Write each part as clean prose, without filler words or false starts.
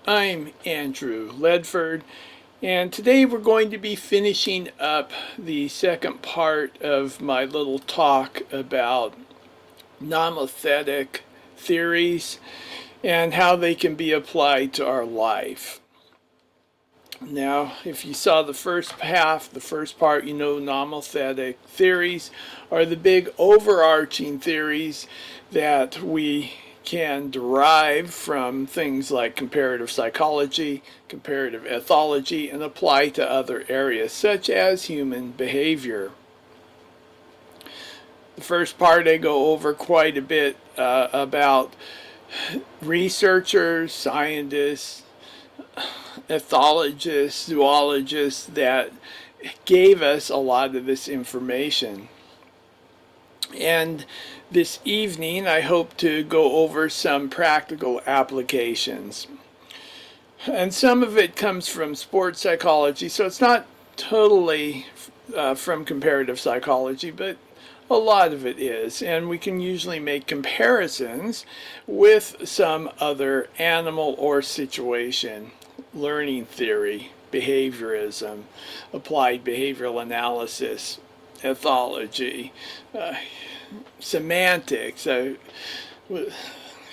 I'm Andrew Ledford, and today we're going to be finishing up the second part of my little talk about nomothetic theories and how they can be applied to our life. Now, if you saw the first half, the first part, you know nomothetic theories are the big overarching theories that we can derive from things like comparative psychology, comparative ethology, and apply to other areas such as human behavior. The first part I go over quite a bit about researchers, scientists, ethologists, zoologists that gave us a lot of this information. And this evening, I hope to go over some practical applications. And some of it comes from sports psychology, so it's not totally from comparative psychology, but a lot of it is. And we can usually make comparisons with some other animal or situation. Learning theory, behaviorism, applied behavioral analysis, ethology, semantics.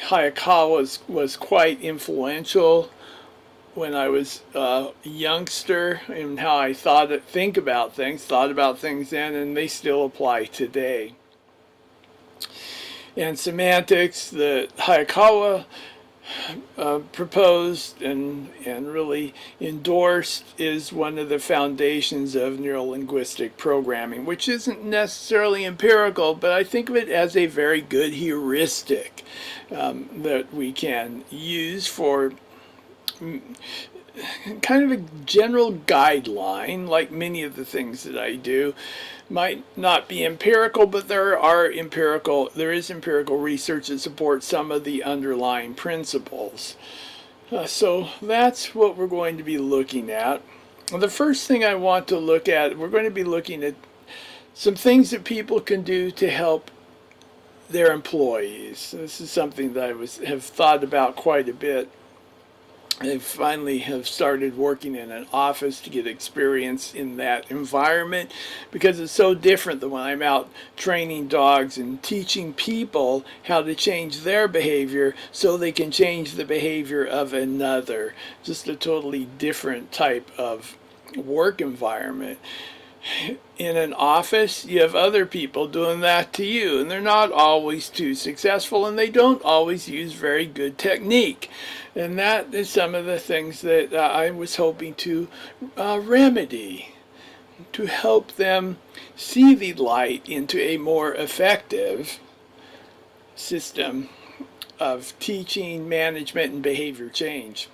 Hayakawa was quite influential when I was a youngster in how I thought about things then, and they still apply today. And semantics, the Hayakawa proposed and really endorsed, is one of the foundations of neurolinguistic programming, which isn't necessarily empirical, but I think of it as a very good heuristic that we can use for kind of a general guideline. Like many of the things that I do might not be empirical, but there is empirical research that supports some of the underlying principles. So that's what we're going to be looking at. The first thing I want to look at, we're going to be looking at some things that people can do to help their employees. This is something that I have thought about quite a bit. I finally have started working in an office to get experience in that environment, because it's so different than when I'm out training dogs and teaching people how to change their behavior so they can change the behavior of another. Just a totally different type of work environment. In an office, you have other people doing that to you, and they're not always too successful, and they don't always use very good technique. And that is some of the things that I was hoping to remedy, to help them see the light into a more effective system of teaching, management, and behavior change.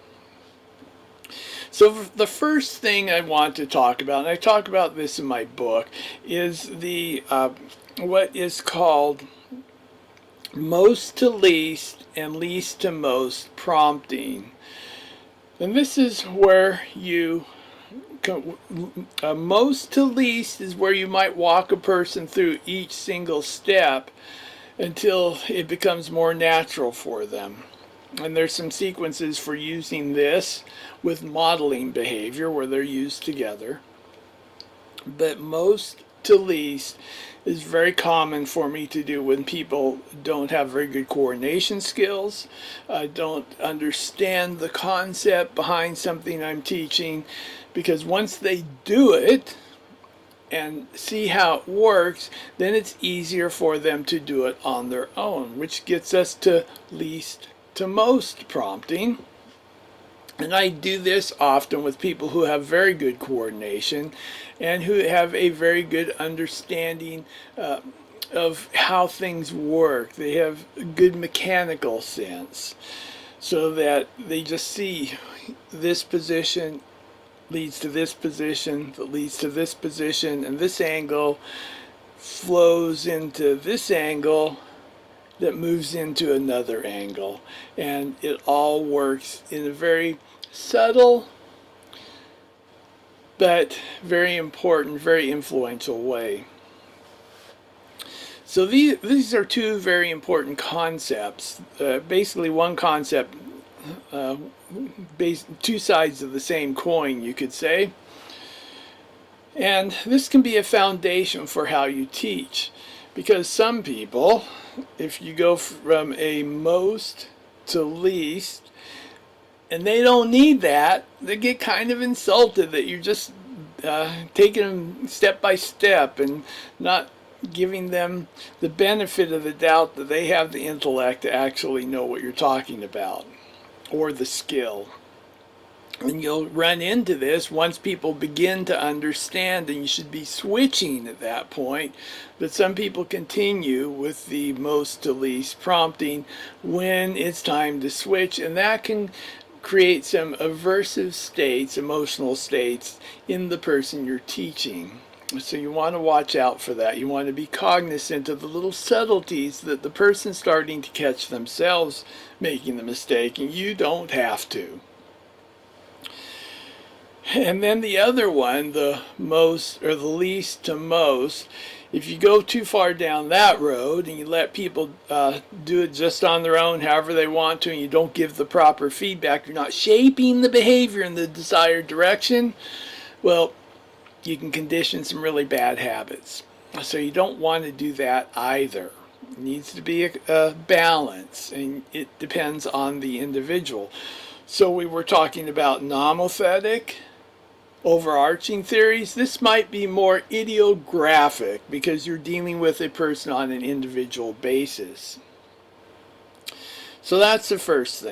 So the first thing I want to talk about, and I talk about this in my book, is the what is called most to least and least to most prompting. And this is where you most to least is where you might walk a person through each single step until it becomes more natural for them. And there's some sequences for using this with modeling behavior where they're used together. But most to least is very common for me to do when people don't have very good coordination skills, don't understand the concept behind something I'm teaching, because once they do it and see how it works, then it's easier for them to do it on their own, which gets us to least to most prompting. And I do this often with people who have very good coordination and who have a very good understanding of how things work. They have a good mechanical sense, so that they just see this position leads to this position, that leads to this position, and this angle flows into this angle that moves into another angle. And it all works in a very subtle but very important, very influential way. So these are two very important concepts. Basically, one concept two sides of the same coin, you could say. And this can be a foundation for how you teach, because some people, if you go from a most to least, and they don't need that, they get kind of insulted that you're just taking them step by step and not giving them the benefit of the doubt that they have the intellect to actually know what you're talking about, or the skill. And you'll run into this once people begin to understand, and you should be switching at that point. But some people continue with the most to least prompting when it's time to switch, and that can create some aversive states, emotional states, in the person you're teaching. So you want to watch out for that. You want to be cognizant of the little subtleties that the person's starting to catch themselves making the mistake, and you don't have to. And then the other one, the most or the least to most, if you go too far down that road and you let people do it just on their own, however they want to, and you don't give the proper feedback, you're not shaping the behavior in the desired direction, well, you can condition some really bad habits. So you don't want to do that either. It needs to be a balance, and it depends on the individual. So we were talking about nomothetic, overarching theories. This might be more idiographic because you're dealing with a person on an individual basis. So that's the first thing.